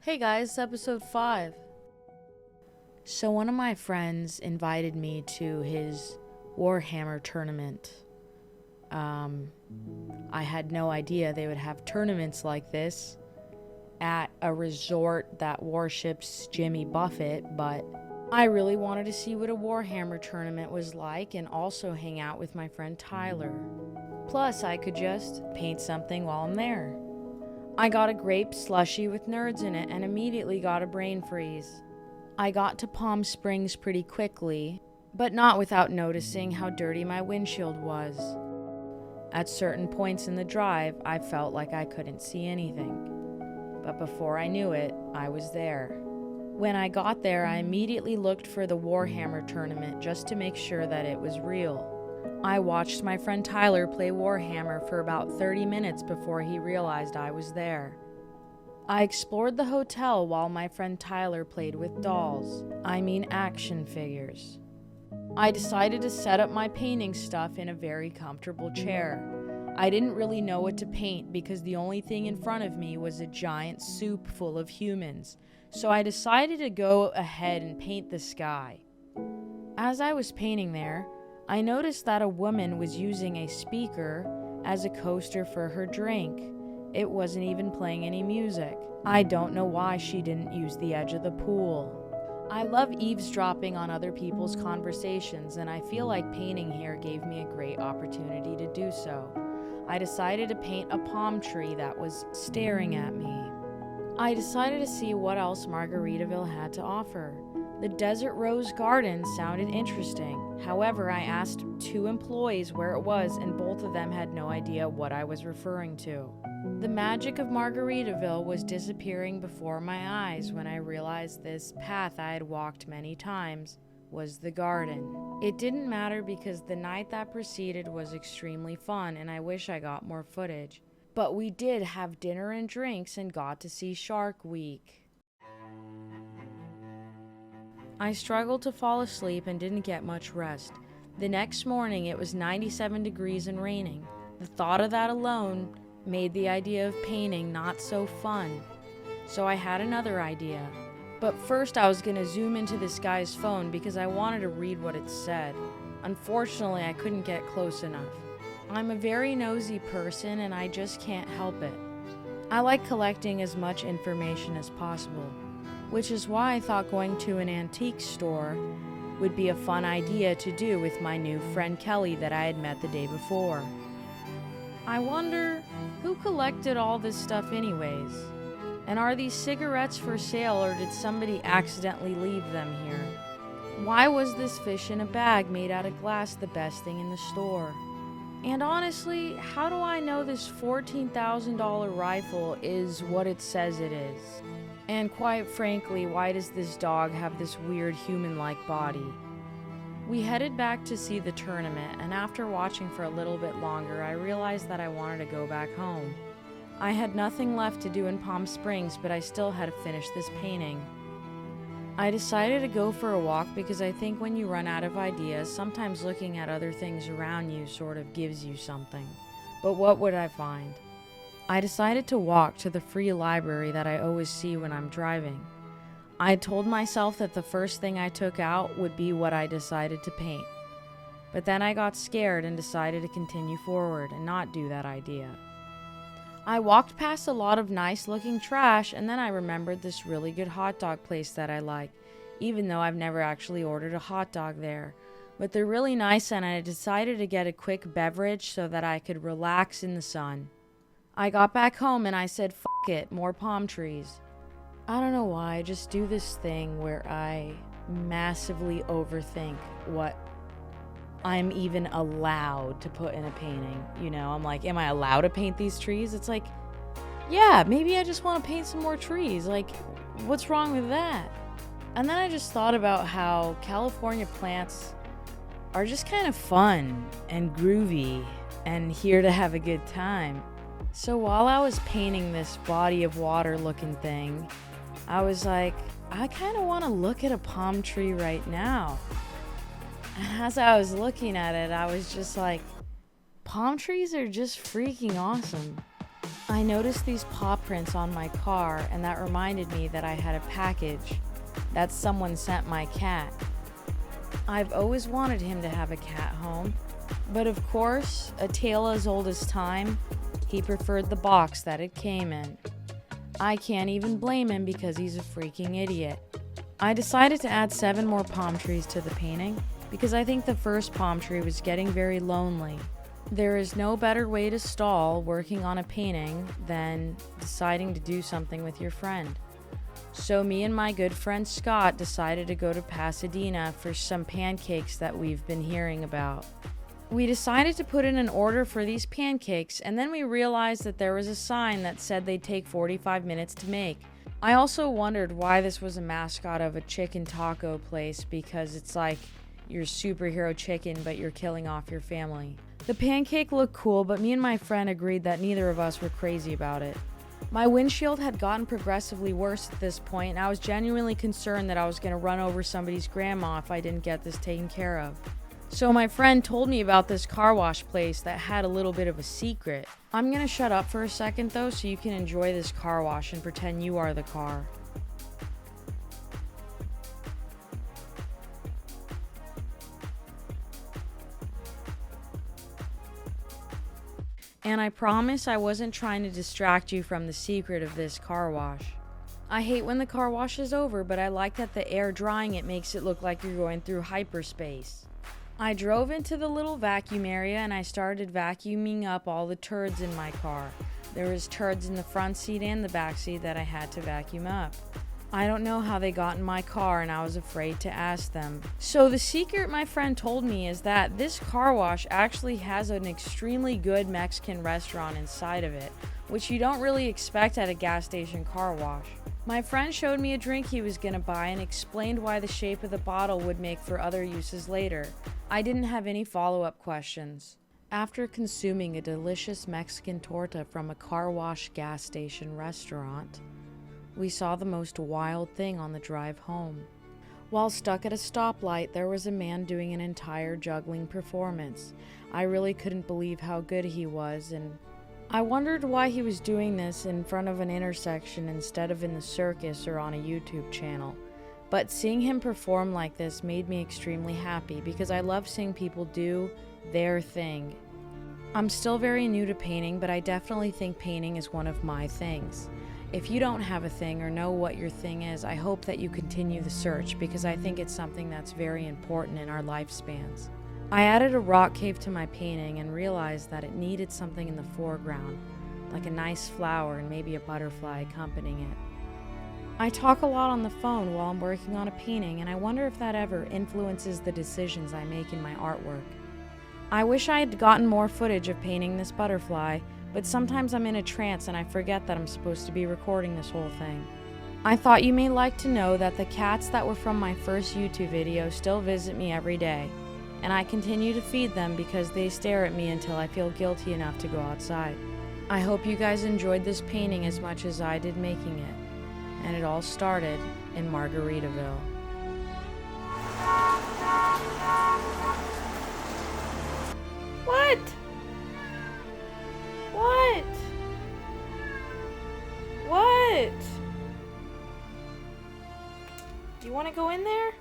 Hey guys, episode 5. So one of my friends invited me to his Warhammer tournament. I had no idea they would have tournaments like this at a resort that worships Jimmy Buffett, but I really wanted to see what a Warhammer tournament was like and also hang out with my friend Tyler. Plus, I could just paint something while I'm there. I got a grape slushie with nerds in it and immediately got a brain freeze. I got to Palm Springs pretty quickly, but not without noticing how dirty my windshield was. At certain points in the drive, I felt like I couldn't see anything. But before I knew it, I was there. When I got there, I immediately looked for the Warhammer tournament just to make sure that it was real. I watched my friend Tyler play Warhammer for about 30 minutes before he realized I was there. I explored the hotel while my friend Tyler played with dolls. I mean action figures. I decided to set up my painting stuff in a very comfortable chair. I didn't really know what to paint because the only thing in front of me was a giant soup full of humans, so I decided to go ahead and paint the sky. As I was painting there, I noticed that a woman was using a speaker as a coaster for her drink. It wasn't even playing any music. I don't know why she didn't use the edge of the pool. I love eavesdropping on other people's conversations, and I feel like painting here gave me a great opportunity to do so. I decided to paint a palm tree that was staring at me. I decided to see what else Margaritaville had to offer. The Desert Rose Garden sounded interesting. However, I asked 2 employees where it was, and both of them had no idea what I was referring to. The magic of Margaritaville was disappearing before my eyes when I realized this path I had walked many times was the garden. It didn't matter because the night that preceded was extremely fun, and I wish I got more footage. But we did have dinner and drinks and got to see Shark Week. I struggled to fall asleep and didn't get much rest. The next morning it was 97 degrees and raining. The thought of that alone made the idea of painting not so fun. So I had another idea. But first I was going to zoom into this guy's phone because I wanted to read what it said. Unfortunately, I couldn't get close enough. I'm a very nosy person and I just can't help it. I like collecting as much information as possible, which is why I thought going to an antique store would be a fun idea to do with my new friend Kelly that I had met the day before. I wonder who collected all this stuff anyways? And are these cigarettes for sale or did somebody accidentally leave them here? Why was this fish in a bag made out of glass the best thing in the store? And honestly, how do I know this $14,000 rifle is what it says it is? And quite frankly, why does this dog have this weird human-like body? We headed back to see the tournament, and after watching for a little bit longer, I realized that I wanted to go back home. I had nothing left to do in Palm Springs, but I still had to finish this painting. I decided to go for a walk because I think when you run out of ideas, sometimes looking at other things around you sort of gives you something. But what would I find? I decided to walk to the free library that I always see when I'm driving. I had told myself that the first thing I took out would be what I decided to paint. But then I got scared and decided to continue forward and not do that idea. I walked past a lot of nice looking trash, and then I remembered this really good hot dog place that I like, even though I've never actually ordered a hot dog there. But they're really nice, and I decided to get a quick beverage so that I could relax in the sun. I got back home and I said, "F it, more palm trees." I don't know why, I just do this thing where I massively overthink what I'm even allowed to put in a painting. You know, I'm like, am I allowed to paint these trees? It's like, yeah, maybe I just want to paint some more trees. Like, what's wrong with that? And then I just thought about how California plants are just kind of fun and groovy and here to have a good time. So while I was painting this body of water looking thing, I was like, I kind of want to look at a palm tree right now. And as I was looking at it, I was just like, palm trees are just freaking awesome. I noticed these paw prints on my car, and that reminded me that I had a package that someone sent my cat. I've always wanted him to have a cat home, but of course, a tale as old as time, he preferred the box that it came in. I can't even blame him because he's a freaking idiot. I decided to add 7 more palm trees to the painting because I think the first palm tree was getting very lonely. There is no better way to stall working on a painting than deciding to do something with your friend. So me and my good friend Scott decided to go to Pasadena for some pancakes that we've been hearing about. We decided to put in an order for these pancakes, and then we realized that there was a sign that said they'd take 45 minutes to make. I also wondered why this was a mascot of a chicken taco place, because it's like your superhero chicken, but you're killing off your family. The pancake looked cool, but me and my friend agreed that neither of us were crazy about it. My windshield had gotten progressively worse at this point, and I was genuinely concerned that I was going to run over somebody's grandma if I didn't get this taken care of. So my friend told me about this car wash place that had a little bit of a secret. I'm going to shut up for a second though so you can enjoy this car wash and pretend you are the car. And I promise I wasn't trying to distract you from the secret of this car wash. I hate when the car wash is over, but I like that the air drying it makes it look like you're going through hyperspace. I drove into the little vacuum area and I started vacuuming up all the turds in my car. There was turds in the front seat and the back seat that I had to vacuum up. I don't know how they got in my car and I was afraid to ask them. So the secret my friend told me is that this car wash actually has an extremely good Mexican restaurant inside of it, which you don't really expect at a gas station car wash. My friend showed me a drink he was gonna buy and explained why the shape of the bottle would make for other uses later. I didn't have any follow-up questions. After consuming a delicious Mexican torta from a car wash gas station restaurant, we saw the most wild thing on the drive home. While stuck at a stoplight, there was a man doing an entire juggling performance. I really couldn't believe how good he was, and I wondered why he was doing this in front of an intersection instead of in the circus or on a YouTube channel. But seeing him perform like this made me extremely happy because I love seeing people do their thing. I'm still very new to painting, but I definitely think painting is one of my things. If you don't have a thing or know what your thing is, I hope that you continue the search because I think it's something that's very important in our lifespans. I added a rock cave to my painting and realized that it needed something in the foreground, like a nice flower and maybe a butterfly accompanying it. I talk a lot on the phone while I'm working on a painting, and I wonder if that ever influences the decisions I make in my artwork. I wish I had gotten more footage of painting this butterfly, but sometimes I'm in a trance and I forget that I'm supposed to be recording this whole thing. I thought you may like to know that the cats that were from my first YouTube video still visit me every day, and I continue to feed them because they stare at me until I feel guilty enough to go outside. I hope you guys enjoyed this painting as much as I did making it. And it all started in Margaritaville. What? What? What? Do you want to go in there?